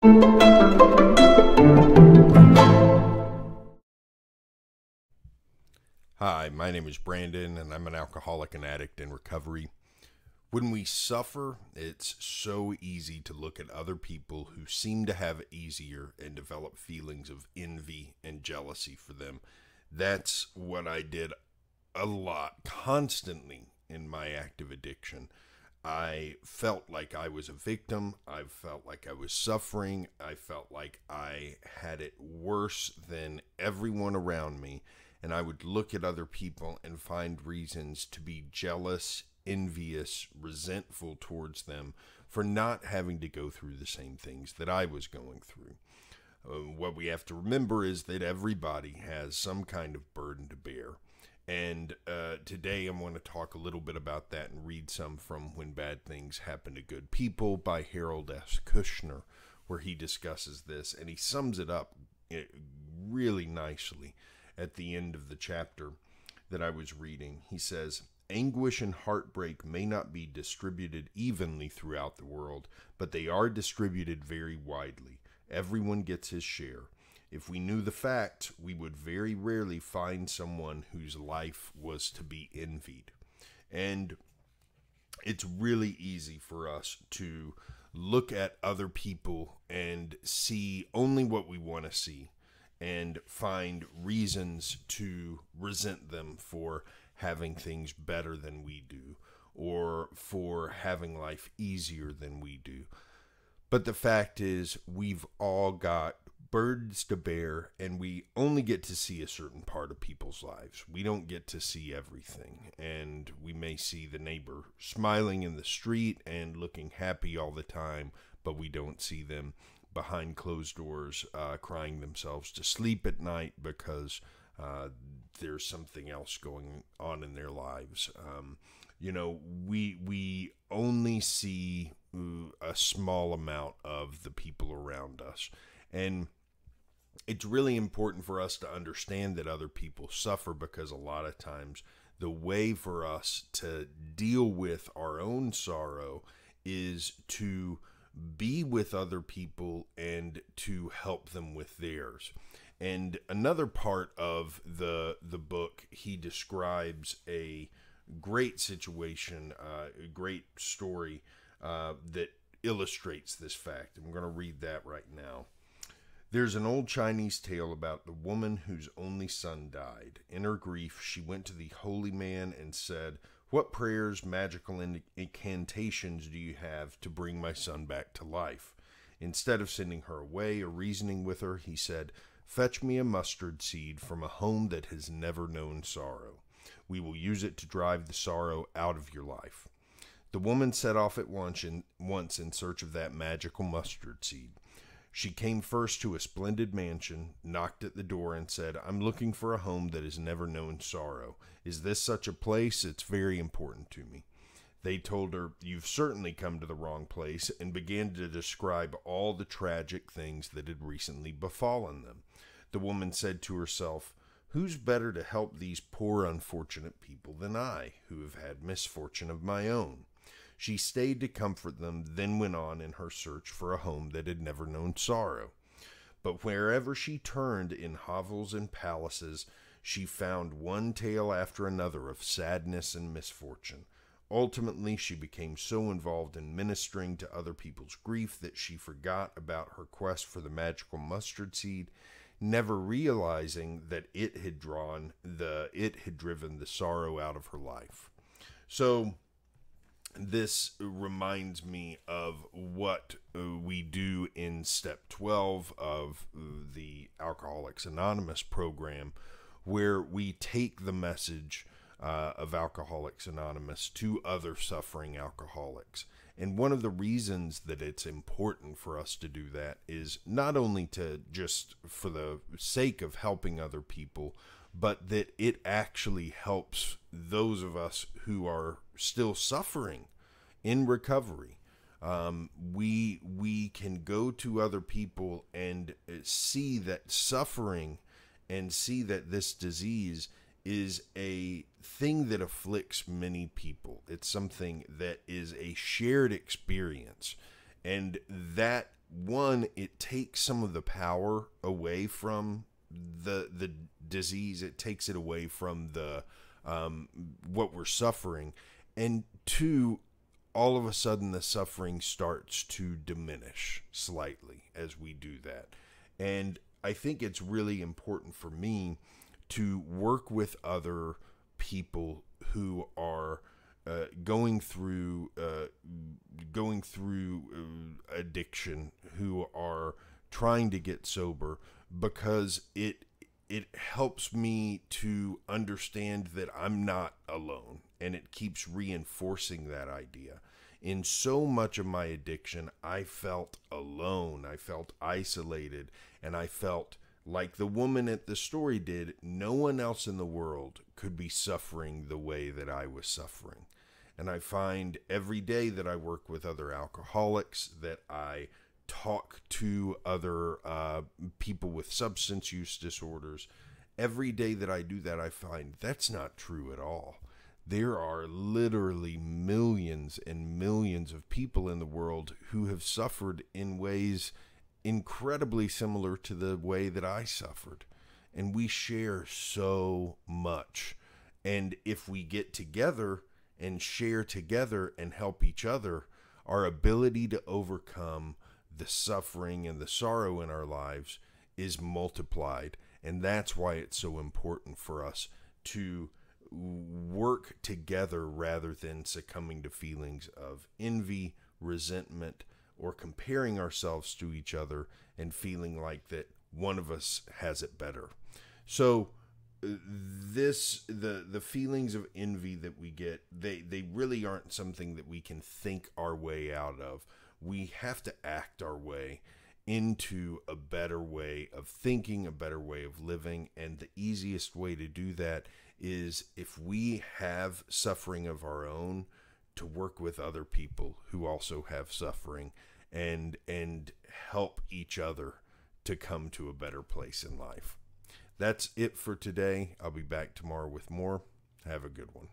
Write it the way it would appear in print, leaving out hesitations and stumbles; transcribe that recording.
Hi, my name is Brandon, and I'm an alcoholic and addict in recovery. When we suffer, it's so easy to look at other people who seem to have it easier and develop feelings of envy and jealousy for them. That's what I did a lot, constantly in my active addiction. I felt like I was a victim. I felt like I was suffering. I felt like I had it worse than everyone around me. And I would look at other people and find reasons to be jealous, envious, resentful towards them for not having to go through the same things that I was going through. What we have to remember is that everybody has some kind of burden to bear. And today I'm going to talk a little bit about that and read some from When Bad Things Happen to Good People by Harold S. Kushner, where he discusses this, and he sums it up really nicely at the end of the chapter that I was reading. He says, "Anguish and heartbreak may not be distributed evenly throughout the world, but they are distributed very widely. Everyone gets his share. If we knew the fact, we would very rarely find someone whose life was to be envied." And it's really easy for us to look at other people and see only what we want to see and find reasons to resent them for having things better than we do or for having life easier than we do. But the fact is, we've all got burdens to bear, and we only get to see a certain part of people's lives. We don't get to see everything, and we may see the neighbor smiling in the street and looking happy all the time, but we don't see them behind closed doors crying themselves to sleep at night because there's something else going on in their lives. We only see a small amount of the people around us. And it's really important for us to understand that other people suffer, because a lot of times the way for us to deal with our own sorrow is to be with other people and to help them with theirs. And another part of the book, he describes a great situation, a great story that illustrates this fact. I'm going to read that right now. "There's an old Chinese tale about the woman whose only son died. In her grief, she went to the holy man and said, 'What prayers, magical incantations do you have to bring my son back to life?' Instead of sending her away or reasoning with her, he said, 'Fetch me a mustard seed from a home that has never known sorrow. We will use it to drive the sorrow out of your life.' The woman set off at once in search of that magical mustard seed. She came first to a splendid mansion, knocked at the door, and said, 'I'm looking for a home that has never known sorrow. Is this such a place? It's very important to me.' They told her, 'You've certainly come to the wrong place,' and began to describe all the tragic things that had recently befallen them. The woman said to herself, 'Who's better to help these poor unfortunate people than I, who have had misfortune of my own?' She stayed to comfort them, then went on in her search for a home that had never known sorrow. But wherever she turned in hovels and palaces, she found one tale after another of sadness and misfortune. Ultimately, she became so involved in ministering to other people's grief that she forgot about her quest for the magical mustard seed, never realizing that it had driven the sorrow out of her life." So this reminds me of what we do in step 12 of the Alcoholics Anonymous program, where we take the message of Alcoholics Anonymous to other suffering alcoholics. And one of the reasons that it's important for us to do that is not only to just for the sake of helping other people, but that it actually helps those of us who are still suffering in recovery. We can go to other people and see that suffering and see that this disease is a thing that afflicts many people. It's something that is a shared experience. And that one, it takes some of the power away from the disease. It takes it away from the what we're suffering. And two, all of a sudden the suffering starts to diminish slightly as we do that. And I think it's really important for me to work with other people who are going through addiction, who are trying to get sober, because it helps me to understand that I'm not alone, and it keeps reinforcing that idea. In so much of my addiction, I felt alone, I felt isolated, and I felt like the woman at the story did. No one else in the world could be suffering the way that I was suffering. And I find every day that I work with other alcoholics, that I talk to other people with substance use disorders, every day that I do that, I find that's not true at all. There are literally millions and millions of people in the world who have suffered in ways incredibly similar to the way that I suffered. And we share so much. And if we get together and share together and help each other, our ability to overcome the suffering and the sorrow in our lives is multiplied. And that's why it's so important for us to work together rather than succumbing to feelings of envy, resentment, or comparing ourselves to each other and feeling like that one of us has it better. So the feelings of envy that we get, they really aren't something that we can think our way out of. We have to act our way into a better way of thinking, a better way of living. And the easiest way to do that is, if we have suffering of our own, to work with other people who also have suffering, and help each other to come to a better place in life. That's it for today. I'll be back tomorrow with more. Have a good one.